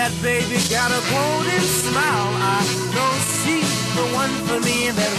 that baby got a golden smile. I know she's the one for me, and that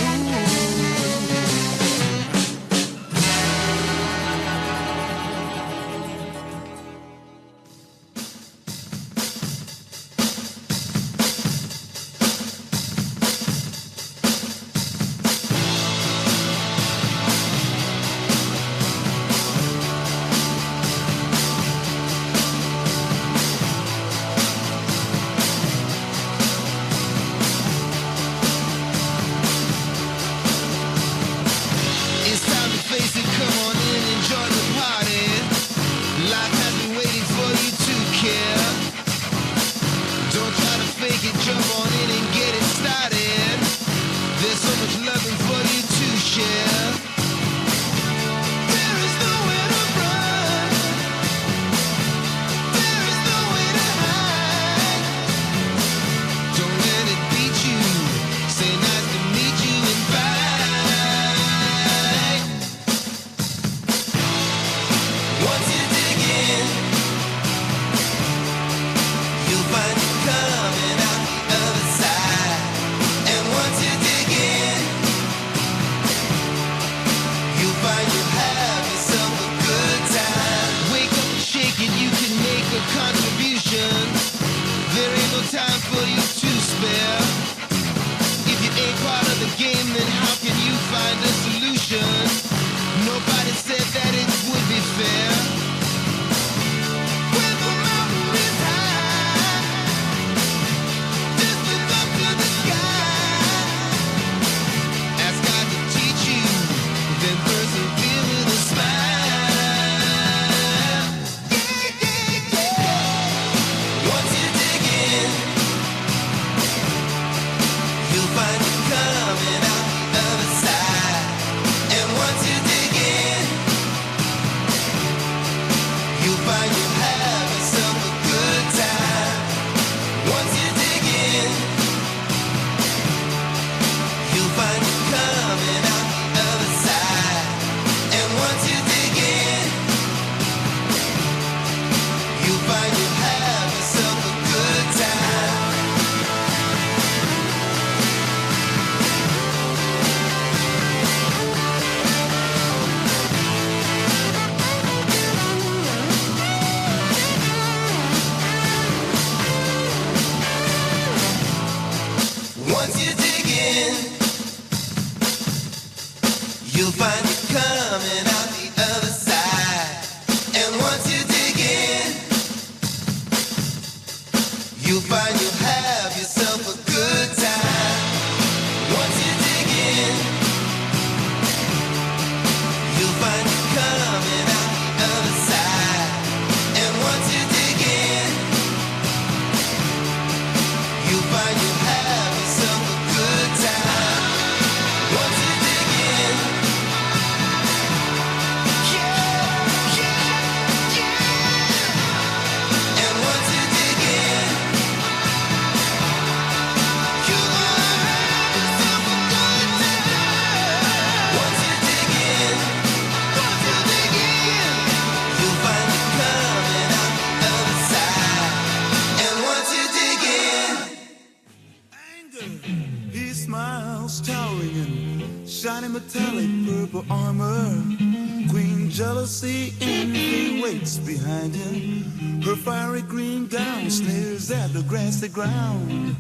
the ground.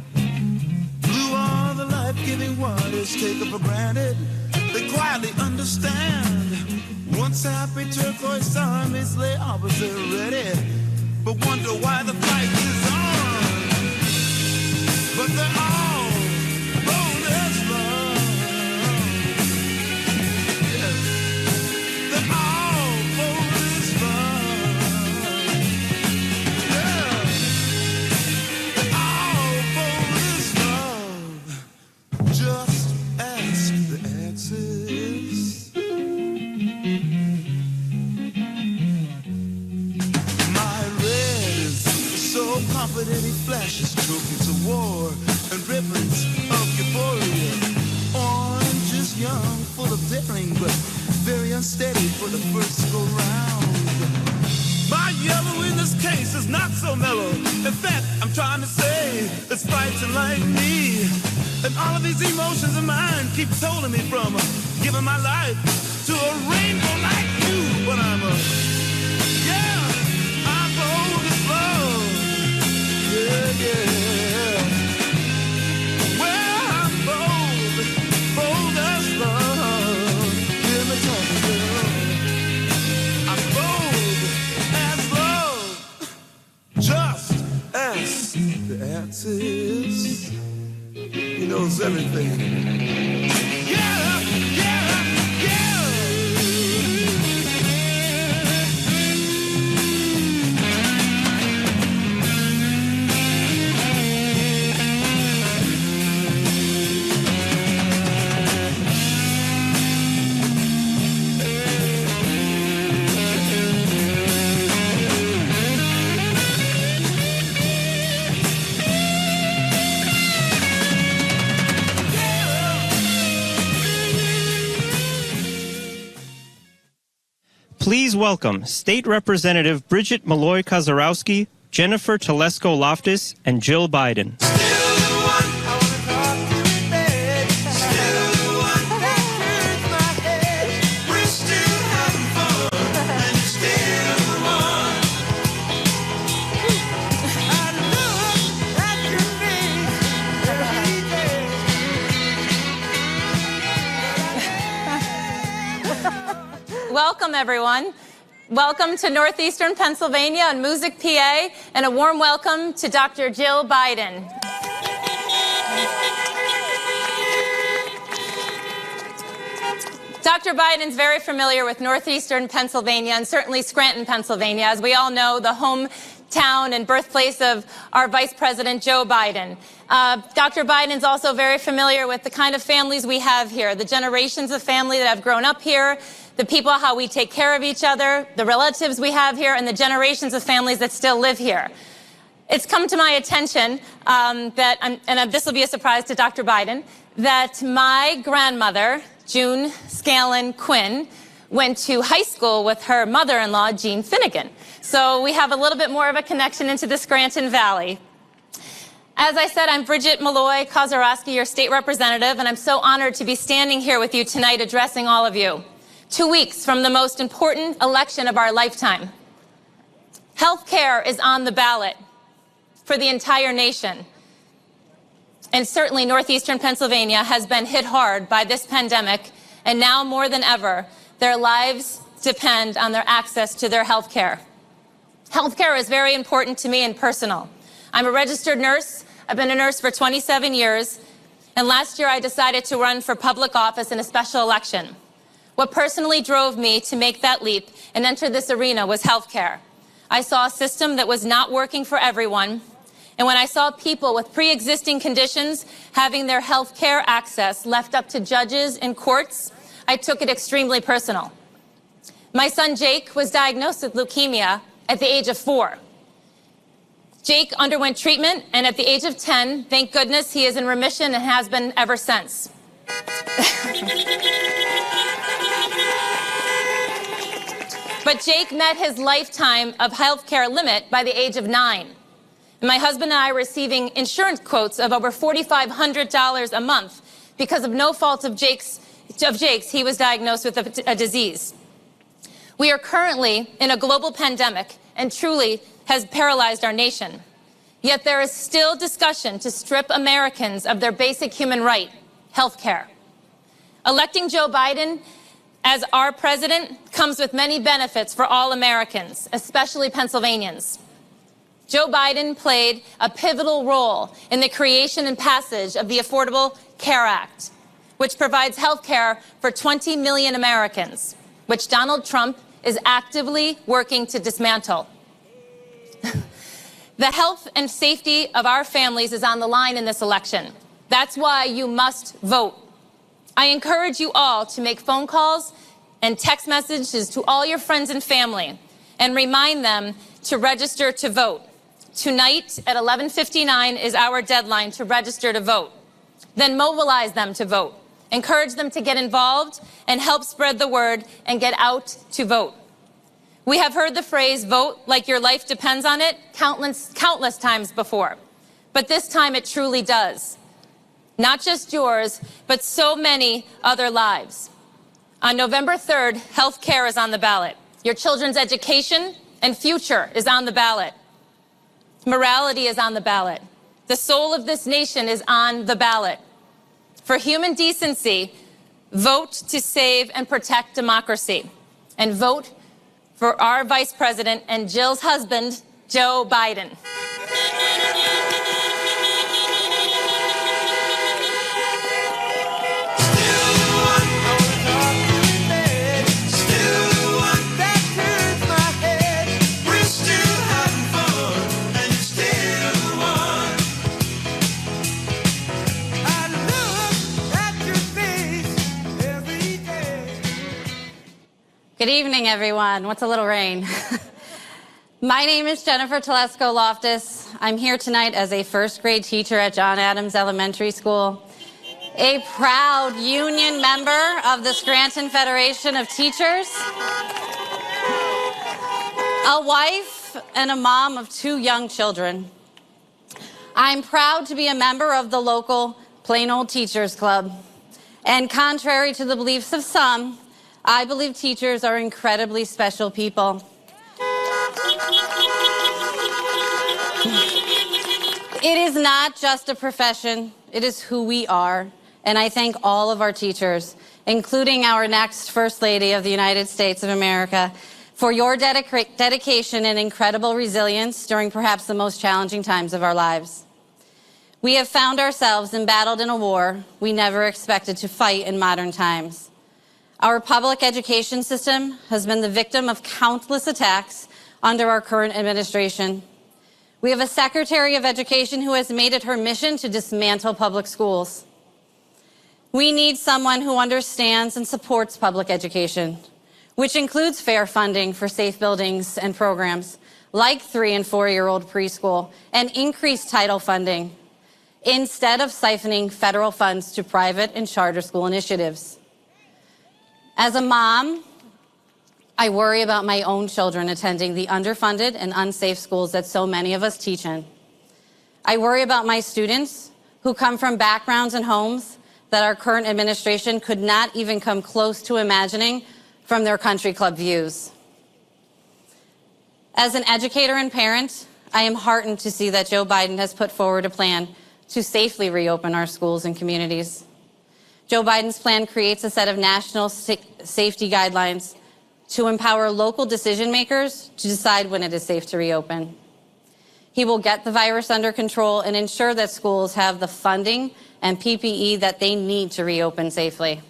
Blue are the life-giving waters taken for granted. They quietly understand. Once happy turquoise armies lay opposite ready, but wonder why the fight is on. But they're all bold as love. Yes. They're all bold as love. Yeah. Just ask the exes. My red is so confident he flashes trophies of war and ribbons of euphoria. Orange is young, full of daring, but very unsteady for the first go round. My yellow in this case is not so mellow. In fact, I'm trying to say it's fighting like me. And all of these emotions of mine keep holding me from giving my life to a rainbow like you. But I'm bold as love. Yeah, yeah. Well, I'm bold as love. Hear me talking, girl. I'm bold as love. Just as the answer is. He knows everything. Yeah, yeah, yeah. Please welcome State Representative Bridget Malloy-Kozarowski, Jennifer Telesco-Loftus, and Jill Biden. Welcome, everyone. Welcome to Northeastern Pennsylvania and Music, PA, and a warm welcome to Dr. Jill Biden. Dr. Biden's very familiar with Northeastern Pennsylvania and certainly Scranton, Pennsylvania. As we all know, the hometown and birthplace of our Vice President, Joe Biden. Dr. Biden's also very familiar with the kind of families we have here, the generations of family that have grown up here, the people, how we take care of each other, the relatives we have here, and the generations of families that still live here. It's come to my attention this will be a surprise to Dr. Biden, that my grandmother, June Scallon Quinn, went to high school with her mother-in-law, Jean Finnegan. So we have a little bit more of a connection into the Scranton Valley. As I said, I'm Bridget Malloy-Kozarowski, your state representative, and I'm so honored to be standing here with you tonight addressing all of you. 2 weeks from the most important election of our lifetime. Health care is on the ballot for the entire nation. And certainly Northeastern Pennsylvania has been hit hard by this pandemic, and now more than ever, their lives depend on their access to their health care. Health care is very important to me and personal. I'm a registered nurse. I've been a nurse for 27 years, and last year I decided to run for public office in a special election. What personally drove me to make that leap and enter this arena was health care. I saw a system that was not working for everyone, and when I saw people with pre-existing conditions having their health care access left up to judges and courts, I took it extremely personal. My son Jake was diagnosed with leukemia at the age of 4. Jake underwent treatment, and at the age of 10, thank goodness, he is in remission and has been ever since. But Jake met his lifetime of health care limit by the age of 9. And my husband and I are receiving insurance quotes of over $4,500 a month because of no fault of Jake's, he was diagnosed with a disease. We are currently in a global pandemic and truly has paralyzed our nation. Yet there is still discussion to strip Americans of their basic human right, health care. Electing Joe Biden as our president comes with many benefits for all Americans, especially Pennsylvanians. Joe Biden played a pivotal role in the creation and passage of the Affordable Care Act, which provides health care for 20 million Americans, which Donald Trump is actively working to dismantle. The health and safety of our families is on the line in this election. That's why you must vote. I encourage you all to make phone calls and text messages to all your friends and family and remind them to register to vote. Tonight at 11:59 is our deadline to register to vote. Then mobilize them to vote. Encourage them to get involved and help spread the word and get out to vote. We have heard the phrase, vote like your life depends on it, countless times before. But this time it truly does. Not just yours, but so many other lives. On November 3rd, health care is on the ballot. Your children's education and future is on the ballot. Morality is on the ballot. The soul of this nation is on the ballot. For human decency, vote to save and protect democracy. And vote for our Vice President and Jill's husband, Joe Biden. Good evening, everyone. What's a little rain? My name is Jennifer Telesco Loftus. I'm here tonight as a first grade teacher at John Adams Elementary School, a proud union member of the Scranton Federation of Teachers, a wife and a mom of 2 young children. I'm proud to be a member of the local Plain Old Teachers Club. And contrary to the beliefs of some, I believe teachers are incredibly special people. It is not just a profession, it is who we are. And I thank all of our teachers, including our next First Lady of the United States of America, for your dedication and incredible resilience during perhaps the most challenging times of our lives. We have found ourselves embattled in a war we never expected to fight in modern times. Our public education system has been the victim of countless attacks under our current administration. We have a Secretary of Education who has made it her mission to dismantle public schools. We need someone who understands and supports public education, which includes fair funding for safe buildings and programs like 3- and 4-year-old preschool and increased title funding, instead of siphoning federal funds to private and charter school initiatives. As a mom, I worry about my own children attending the underfunded and unsafe schools that so many of us teach in. I worry about my students who come from backgrounds and homes that our current administration could not even come close to imagining from their country club views. As an educator and parent, I am heartened to see that Joe Biden has put forward a plan to safely reopen our schools and communities. Joe Biden's plan creates a set of national safety guidelines to empower local decision makers to decide when it is safe to reopen. He will get the virus under control and ensure that schools have the funding and PPE that they need to reopen safely.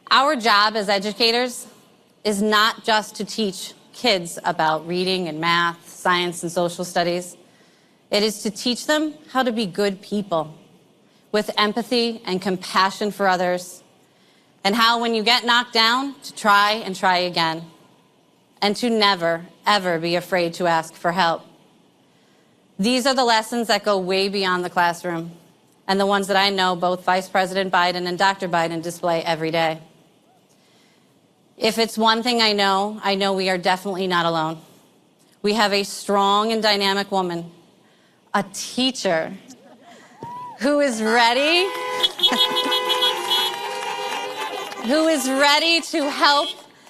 Our job as educators is not just to teach kids about reading and math, science, and social studies. It is to teach them how to be good people, with empathy and compassion for others, and how when you get knocked down, to try and try again, and to never, ever be afraid to ask for help. These are the lessons that go way beyond the classroom, and the ones that I know both Vice President Biden and Dr. Biden display every day. If it's one thing I know we are definitely not alone. We have a strong and dynamic woman, a teacher, who is ready to help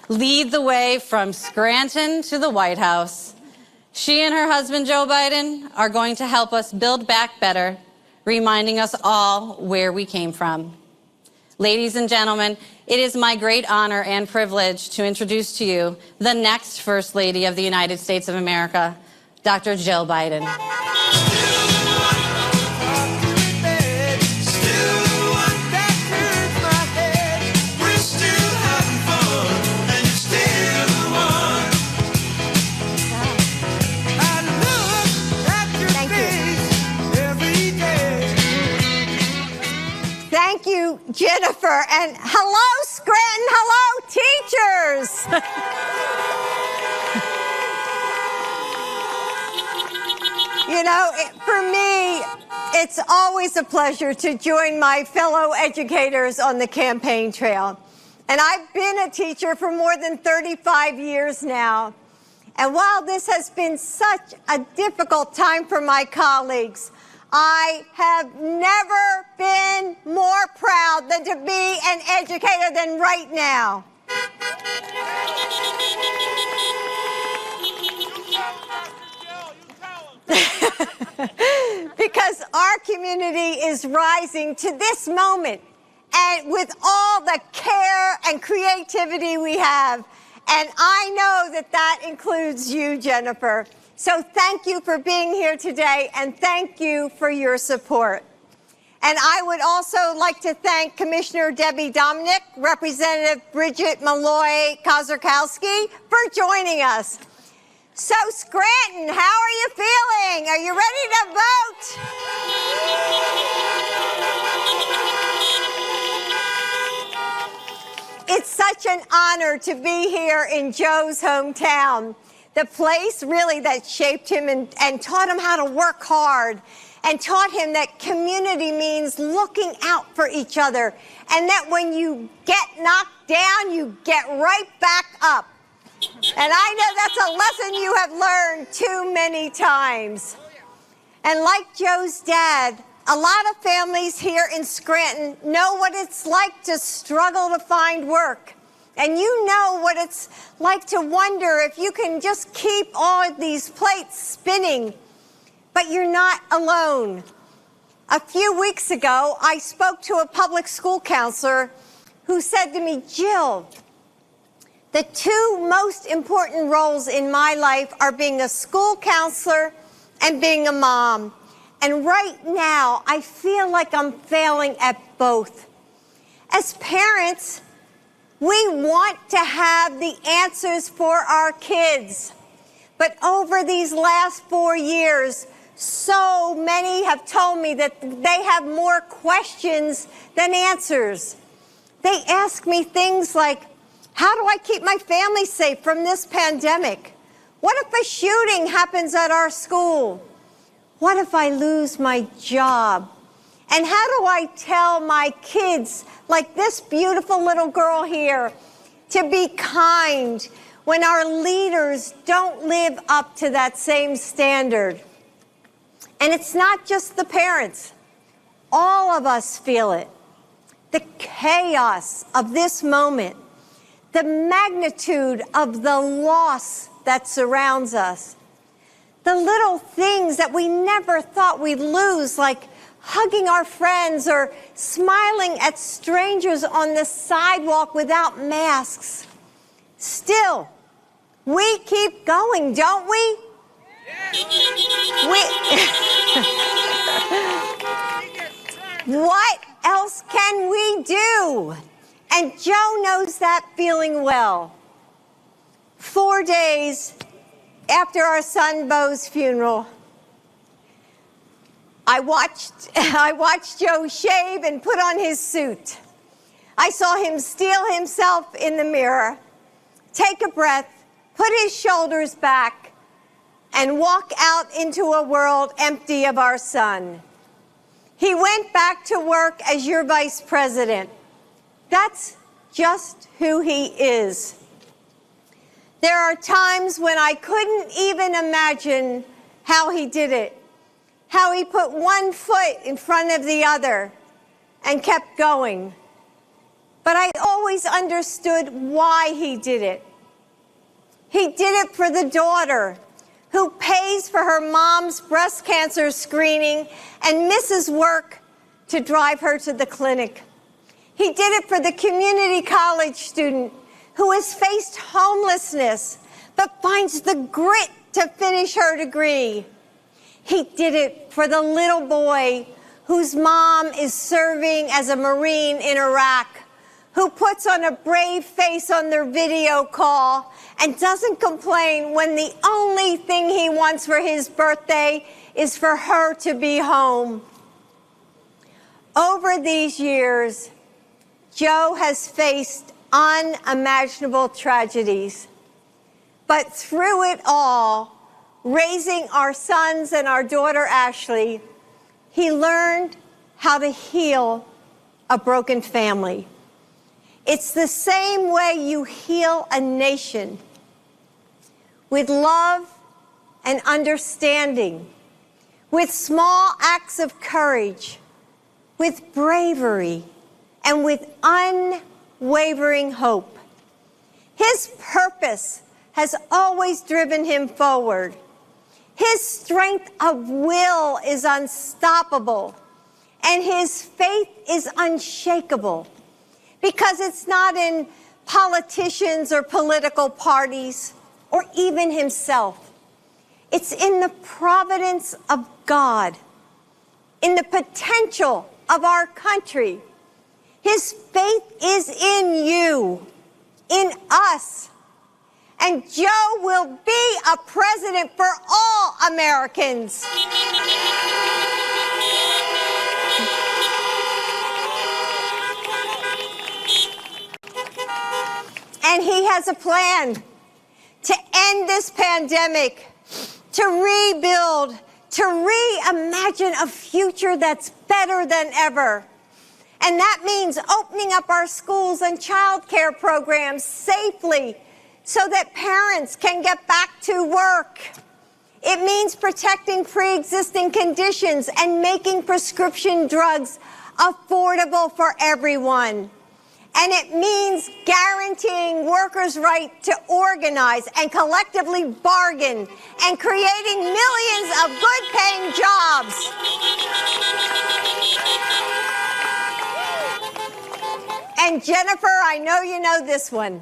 lead the way from Scranton to the White House. She and her husband, Joe Biden, are going to help us build back better, reminding us all where we came from. Ladies and gentlemen, it is my great honor and privilege to introduce to you the next First Lady of the United States of America, Dr. Jill Biden. Thank you, Jennifer, and hello, Scranton, hello, teachers. You know, for me, it's always a pleasure to join my fellow educators on the campaign trail. And I've been a teacher for more than 35 years now. And while this has been such a difficult time for my colleagues, I have never been more proud than to be an educator than right now. Because our community is rising to this moment, and with all the care and creativity we have, and I know that that includes you, Jennifer. So thank you for being here today, and thank you for your support. And I would also like to thank Commissioner Debbie Dominic, Representative Bridget Malloy-Kozarkowski for joining us. So Scranton, how are you feeling? Are you ready to vote? It's such an honor to be here in Joe's hometown, the place really that shaped him and taught him how to work hard, and taught him that community means looking out for each other, and that when you get knocked down, you get right back up. And I know that's a lesson you have learned too many times. And like Joe's dad, a lot of families here in Scranton know what it's like to struggle to find work. And you know what it's like to wonder if you can just keep all of these plates spinning. But you're not alone. A few weeks ago, I spoke to a public school counselor who said to me, Jill, the two most important roles in my life are being a school counselor and being a mom. And right now, I feel like I'm failing at both. As parents, we want to have the answers for our kids. But over these last 4 years, so many have told me that they have more questions than answers. They ask me things like, how do I keep my family safe from this pandemic? What if a shooting happens at our school? What if I lose my job? And how do I tell my kids, like this beautiful little girl here, to be kind when our leaders don't live up to that same standard? And it's not just the parents. All of us feel it. The chaos of this moment, the magnitude of the loss that surrounds us, the little things that we never thought we'd lose, like hugging our friends or smiling at strangers on the sidewalk without masks. Still, we keep going, don't we? What else can we do? And Joe knows that feeling well. 4 days after our son Bo's funeral, I watched Joe shave and put on his suit. I saw him steel himself in the mirror, take a breath, put his shoulders back, and walk out into a world empty of our son. He went back to work as your vice president. That's just who he is. There are times when I couldn't even imagine how he did it, how he put one foot in front of the other and kept going. But I always understood why he did it. He did it for the daughter who pays for her mom's breast cancer screening and misses work to drive her to the clinic. He did it for the community college student who has faced homelessness but finds the grit to finish her degree. He did it for the little boy whose mom is serving as a Marine in Iraq, who puts on a brave face on their video call and doesn't complain when the only thing he wants for his birthday is for her to be home. Over these years, Joe has faced unimaginable tragedies. But through it all, raising our sons and our daughter Ashley, he learned how to heal a broken family. It's the same way you heal a nation, with love and understanding, with small acts of courage, with bravery, and with unwavering hope. His purpose has always driven him forward. His strength of will is unstoppable, and his faith is unshakable, because it's not in politicians or political parties or even himself. It's in the providence of God, in the potential of our country. His faith is in you, in us. And Joe will be a president for all Americans. And he has a plan to end this pandemic, to rebuild, to reimagine a future that's better than ever. And that means opening up our schools and child care programs safely so that parents can get back to work. It means protecting pre-existing conditions and making prescription drugs affordable for everyone. And it means guaranteeing workers' right to organize and collectively bargain and creating millions of good-paying jobs. And Jennifer, I know you know this one.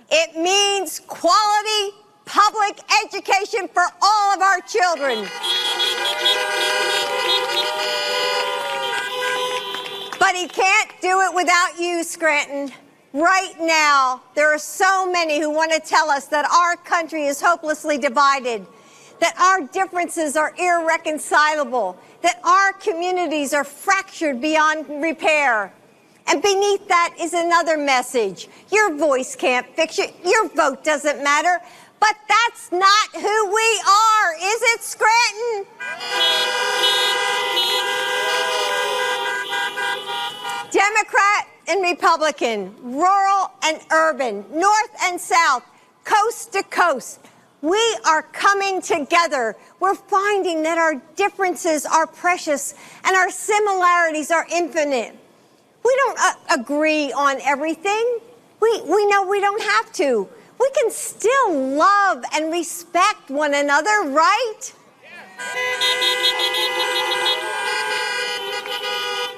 It means quality public education for all of our children. But he can't do it without you, Scranton. Right now, there are so many who want to tell us that our country is hopelessly divided, that our differences are irreconcilable, that our communities are fractured beyond repair. And beneath that is another message. Your voice can't fix it. Your vote doesn't matter. But that's not who we are, is it, Scranton? Democrat and Republican, rural and urban, north and south, coast to coast. We are coming together. We're finding that our differences are precious and our similarities are infinite. We don't agree on everything. We know we don't have to. We can still love and respect one another, right?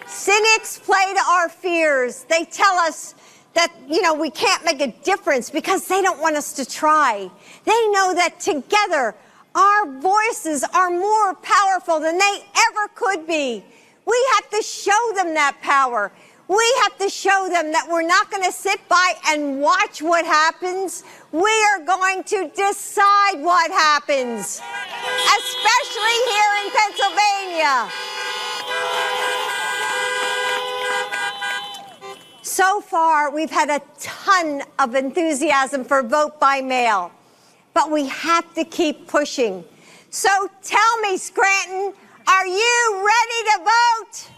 Cynics play to our fears. They tell us that, we can't make a difference because they don't want us to try. They know that together, our voices are more powerful than they ever could be. We have to show them that power. We have to show them that we're not going to sit by and watch what happens. We are going to decide what happens, especially here in Pennsylvania. So far, we've had a ton of enthusiasm for vote by mail, but we have to keep pushing. So tell me, Scranton, are you ready to vote?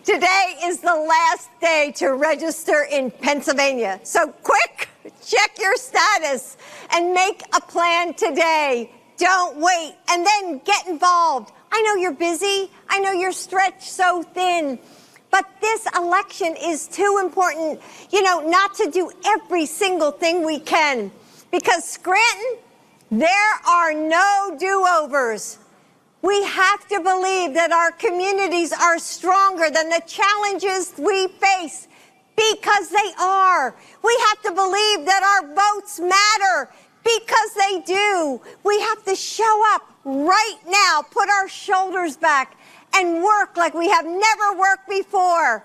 Today is the last day to register in Pennsylvania. So quick, check your status and make a plan today. Don't wait, and then get involved. I know you're busy. I know you're stretched so thin. But this election is too important, not to do every single thing we can. Because Scranton, there are no do-overs. We have to believe that our communities are stronger than the challenges we face, because they are. We have to believe that our votes matter, because they do. We have to show up right now, put our shoulders back, and work like we have never worked before.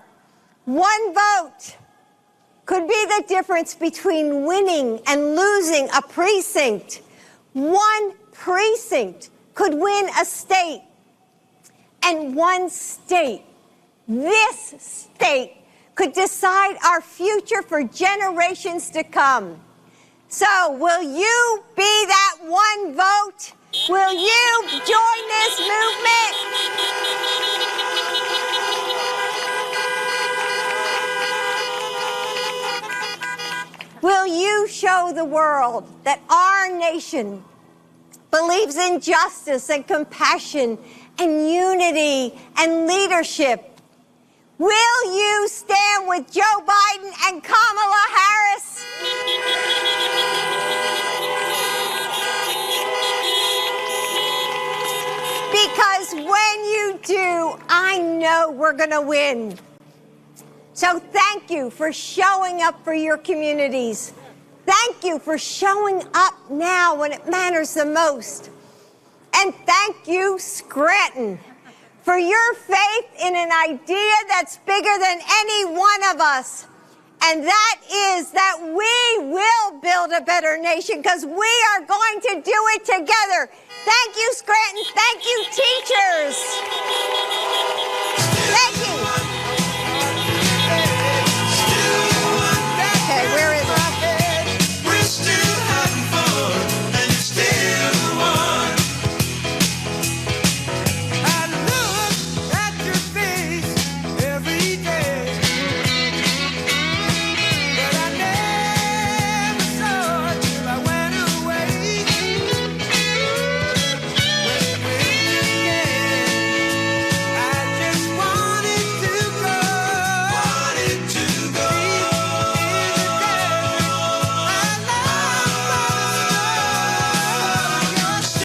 One vote could be the difference between winning and losing a precinct. One precinct could win a state. And one state, this state, could decide our future for generations to come. So will you be that one vote? Will you join this movement? Will you show the world that our nation believes in justice and compassion and unity and leadership? Will you stand with Joe Biden and Kamala Harris? Because when you do, I know we're going to win. So thank you for showing up for your communities. Thank you for showing up now when it matters the most. And thank you, Scranton, for your faith in an idea that's bigger than any one of us. And that is that we will build a better nation because we are going to do it together. Thank you, Scranton. Thank you, teachers. Thank you.